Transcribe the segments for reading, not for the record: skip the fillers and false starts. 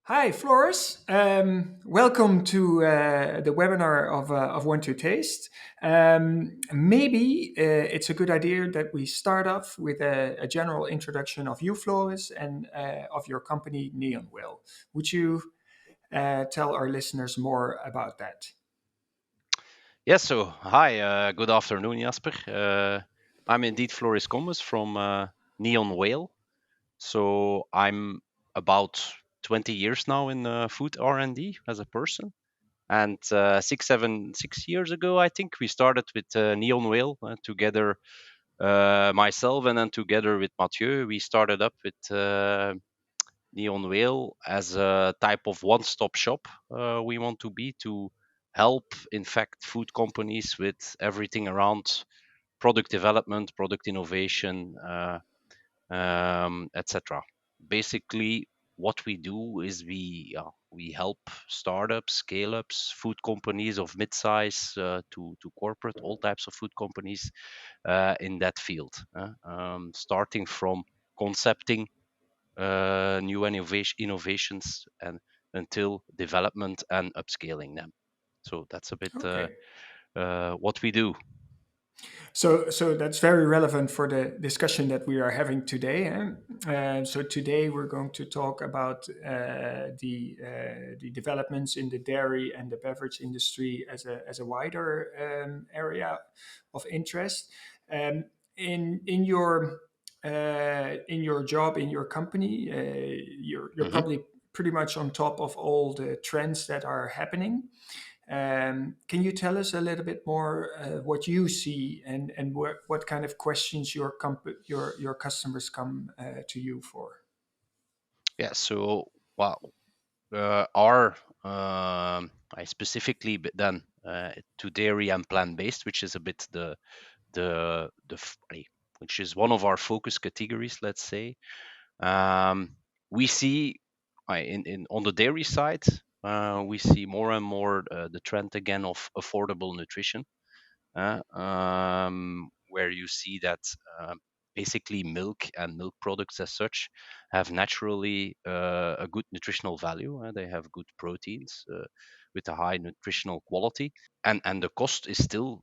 Hi, Floris. Welcome to the webinar of Want to Taste. Maybe it's a good idea that we start off with a general introduction of you, Floris, and of your company, Neonwhale. Would you tell our listeners more about that? Yes, so hi, good afternoon, Jasper. I'm indeed Floris Combes from Neonwhale. So I'm about 20 years now in food R&D as a person. And 6 years ago, I think we started with Neonwhale together, myself, and then together with Mathieu, we started up with Neonwhale as a type of one-stop shop. We want to be to help, in fact, food companies with everything around product development, product innovation, etc. Basically, what we do is we help startups, scale-ups, food companies of mid-size to corporate, all types of food companies in that field, starting from concepting new innovations and until development and upscaling them. So that's a bit Okay. what we do. So that's very relevant for the discussion that we are having today. So today we're going to talk about the developments in the dairy and the beverage industry as a wider area of interest. Um, in your job in your company, you're Hmm. probably pretty much on top of all the trends that are happening. Can you tell us a little bit more what you see and what kind of questions your customers come to you for? Yeah. So well, our I specifically but then to dairy and plant based, which is a bit which is one of our focus categories, let's say. We see in on the dairy side, we see more and more the trend again of affordable nutrition, where you see that basically milk and milk products as such have naturally a good nutritional value. They have good proteins with a high nutritional quality, and the cost is still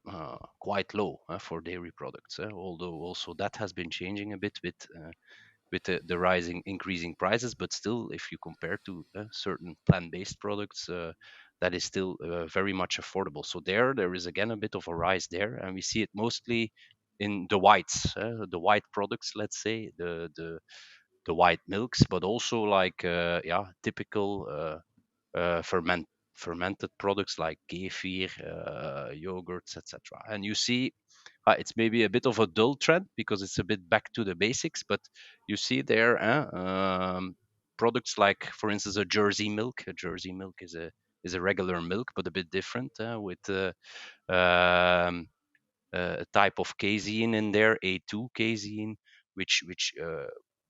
quite low for dairy products. Although also that has been changing a bit with the rising increasing prices, but still if you compare to certain plant-based products, that is still very much affordable. So there is again a bit of a rise there, and we see it mostly in the whites, the white products, let's say the white milks, but also like typical fermented products like kefir, yogurts, etc. And you see, it's maybe a bit of a dull trend because it's a bit back to the basics, but you see there products like, for instance, a Jersey milk. A Jersey milk is a regular milk, but a bit different with um, a type of casein in there, A2 casein, which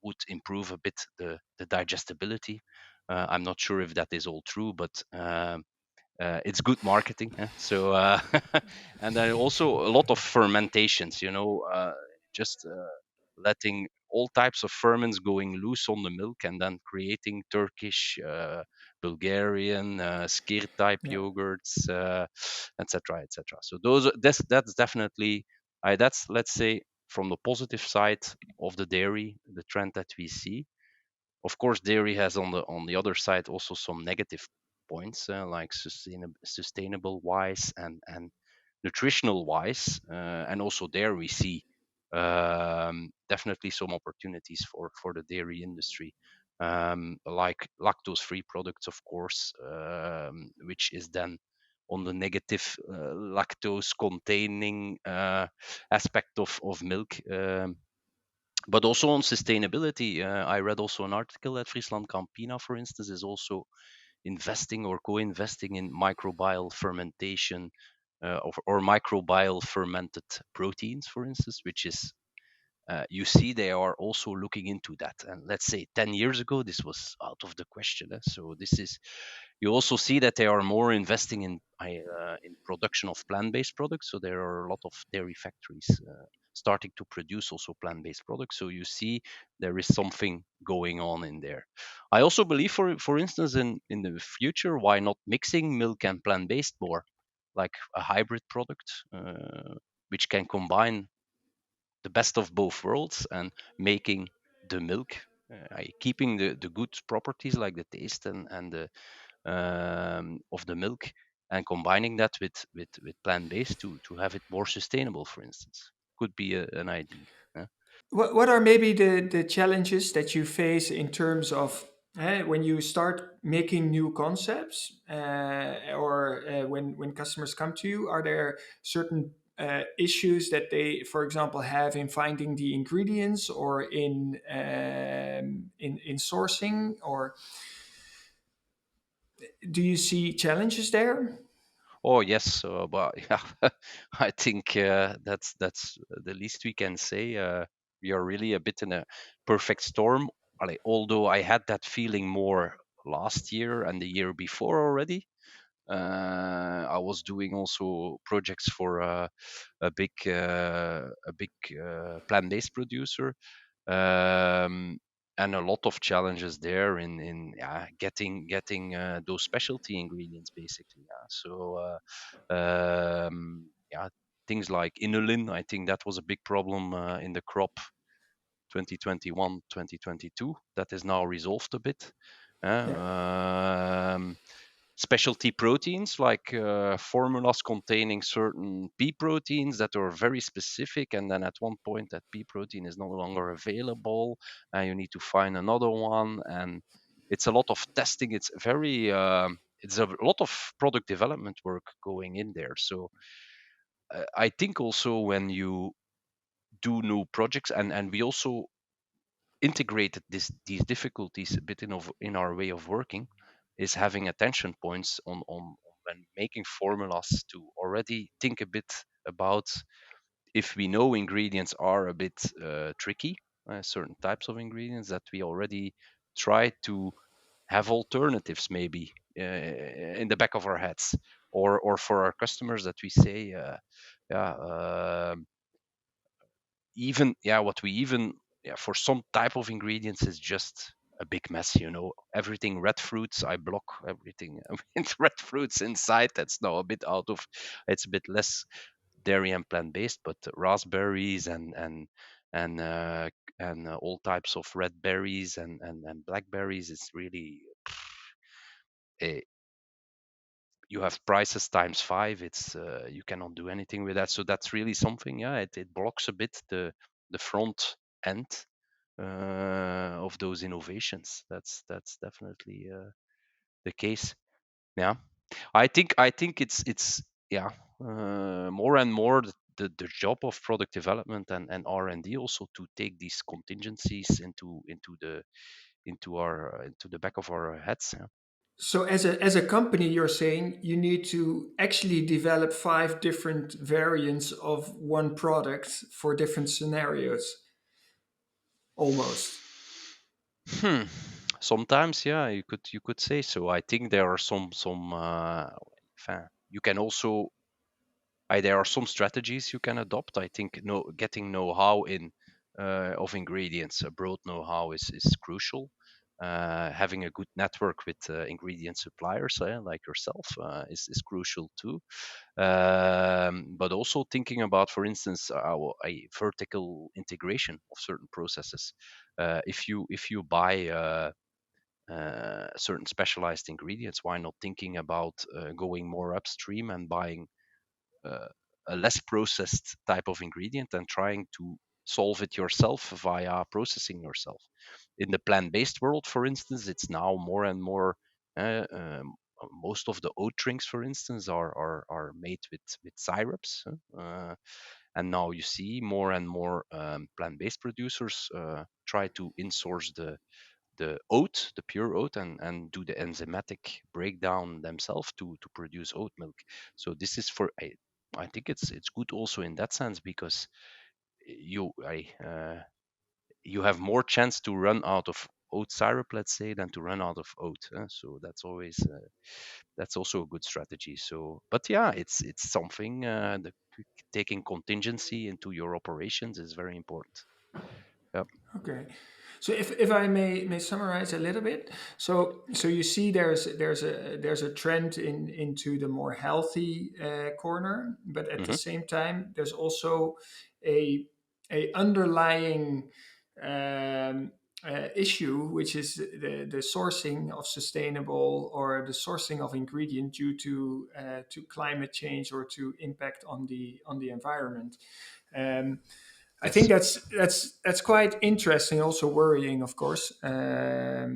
would improve a bit the digestibility. I'm not sure if that is all true, but it's good marketing. So and then also a lot of fermentations. Just letting all types of ferments going loose on the milk and then creating Turkish, Bulgarian, skyr type Yeah. yogurts, etc., etc. So that's definitely that's, let's say, from the positive side of the dairy, the trend that we see. Of course, dairy has on the other side also some negative points, like sustainable wise and nutritional wise, and also there we see definitely some opportunities for the dairy industry, like lactose free products, of course, which is then on the negative lactose containing aspect of milk. But also on sustainability, I read also an article that Friesland Campina, for instance, is also investing or co-investing in microbial fermentation, or microbial fermented proteins, for instance, which is you see they are also looking into that. And let's say 10 years ago, this was out of the question. So this is, you also see that they are more investing in production of plant-based products. So there are a lot of dairy factories starting to produce also plant-based products. So you see there is something going on in there. I also believe, for instance, in the future, why not mixing milk and plant-based more, like a hybrid product, which can combine the best of both worlds and making the milk, keeping the good properties like the taste and the of the milk, and combining that with plant-based to have it more sustainable, for instance, could be an idea. Yeah? What are maybe the challenges that you face in terms of when you start making new concepts, or when customers come to you? Are there certain issues that they, for example, have in finding the ingredients, or in sourcing, or do you see challenges there? Oh yes, but yeah, I think that's the least we can say. We are really a bit in a perfect storm. Although I had that feeling more last year and the year before already. I was doing also projects for a big plant-based producer, um, and a lot of challenges there in yeah, getting those specialty ingredients basically. Yeah. So yeah, things like inulin. I think that was a big problem in the crop 2021, 2022. That is now resolved a bit. Yeah. Specialty proteins like formulas containing certain pea proteins that are very specific, and then at one point that pea protein is no longer available and you need to find another one, and it's a lot of testing. It's a lot of product development work going in there. So I think also when you do new projects, and we also integrated these difficulties a bit in our way of working, is having attention points on when making formulas, to already think a bit about, if we know ingredients are a bit tricky, certain types of ingredients, that we already try to have alternatives maybe in the back of our heads, or for our customers that we say, yeah, even yeah what we even yeah, for some type of ingredients is just a big mess, everything red fruits, I block everything with red fruits inside. That's now a bit out of, it's a bit less dairy and plant based, but raspberries and all types of red berries and blackberries, it's really eh, you have prices times five. It's you cannot do anything with that. So that's really something. Yeah, it blocks a bit the front end of those innovations. That's definitely the case. Yeah, I think it's yeah, more and more the job of product development and R&D also to take these contingencies into the back of our heads. Yeah. So as a company, you're saying you need to actually develop five different variants of one product for different scenarios, almost. Hmm. Sometimes, yeah, you could say so. I think there are some you can also there are some strategies you can adopt. I think getting know-how in of ingredients, a broad know-how is crucial. Having a good network with ingredient suppliers, like yourself, is crucial too. But also thinking about, for instance, a vertical integration of certain processes. If you buy certain specialized ingredients, why not thinking about going more upstream and buying uh, a less processed type of ingredient and trying to solve it yourself via processing yourself. In the plant-based world, for instance, it's now more and more. Most of the oat drinks, for instance, are made with syrups, and now you see more and more plant-based producers try to insource the oat, the pure oat, and do the enzymatic breakdown themselves to produce oat milk. So this is I think it's good also in that sense, because you have more chance to run out of oat syrup, let's say, than to run out of oat. So that's always that's also a good strategy. So, but yeah, it's something taking contingency into your operations is very important. Yep. Okay. So if I may summarize a little bit, so you see there's a trend into the more healthy corner, but at the Hmm. same time there's also a underlying um, issue, which is the sourcing of sustainable or the sourcing of ingredient due to climate change or to impact on the environment. Um, I think Yes. that's quite interesting, also worrying, of course. Uh,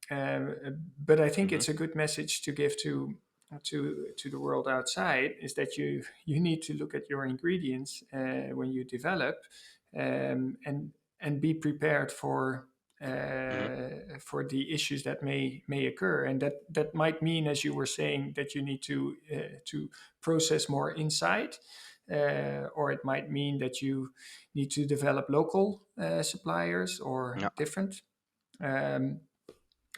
but I think Hmm. it's a good message to give to the world outside is that you need to look at your ingredients when you develop, and be prepared Hmm. for the issues that may occur, and that might mean, as you were saying, that you need to process more inside, or it might mean that you need to develop local suppliers or Yeah. different. Um,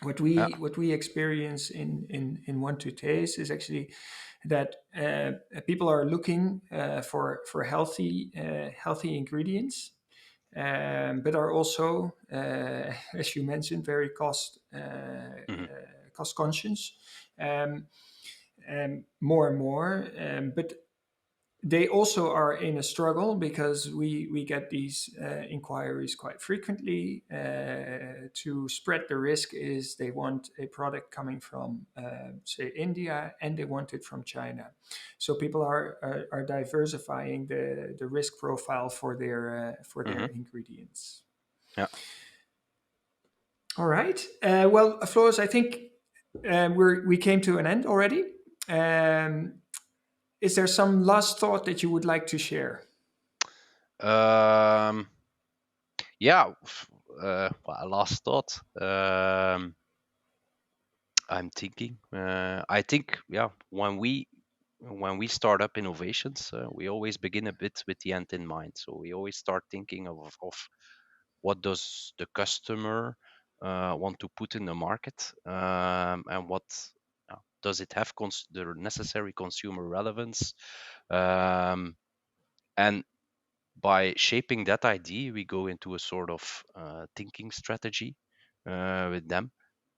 Yeah. what we experience in One to Taste is actually that people are looking for healthy ingredients, but are also, as you mentioned, very Hmm. cost conscious, um, more and more. But they also are in a struggle because we get these inquiries quite frequently. To spread the risk is they want a product coming from, say, India, and they want it from China. So people are diversifying the risk profile for their Hmm. ingredients. Yeah. All right. Well, Floris, I think we came to an end already. Um, is there some last thought that you would like to share? Um, yeah. Well, a last thought. I'm thinking. I think, yeah, when we start up innovations, we always begin a bit with the end in mind. So we always start thinking of what does the customer want to put in the market, and what does it have the necessary consumer relevance, um, and by shaping that idea, we go into a sort of thinking strategy with them,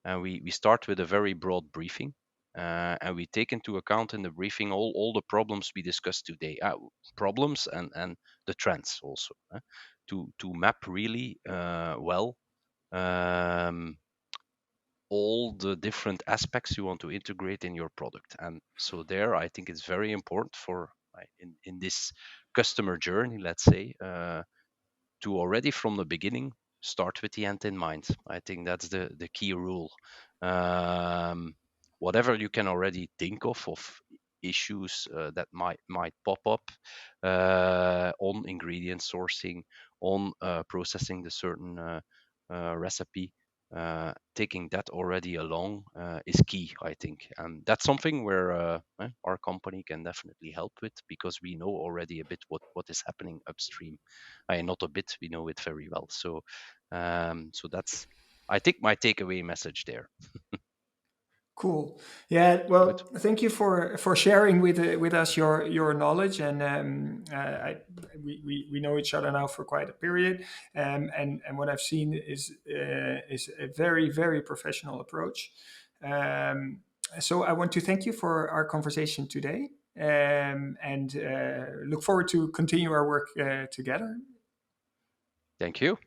and we start with a very broad briefing, and we take into account in the briefing all the problems we discussed today, problems and the trends also, to map really well, um, all the different aspects you want to integrate in your product. And so there, I think it's very important for in this customer journey, let's say, to already from the beginning start with the end in mind. I think that's the key rule. Um, Whatever you can already think of issues that might pop up on ingredient sourcing, on processing the certain recipe. Taking that already along is key, I think, and that's something where our company can definitely help with, because we know already a bit what is happening upstream. Not a bit, we know it very well. So that's, I think, my takeaway message there. Cool. Yeah. Good. Well, thank you for sharing with us your knowledge, and we know each other now for quite a period, and what I've seen is a very professional approach. Um, so I want to thank you for our conversation today, and look forward to continue our work together. Thank you.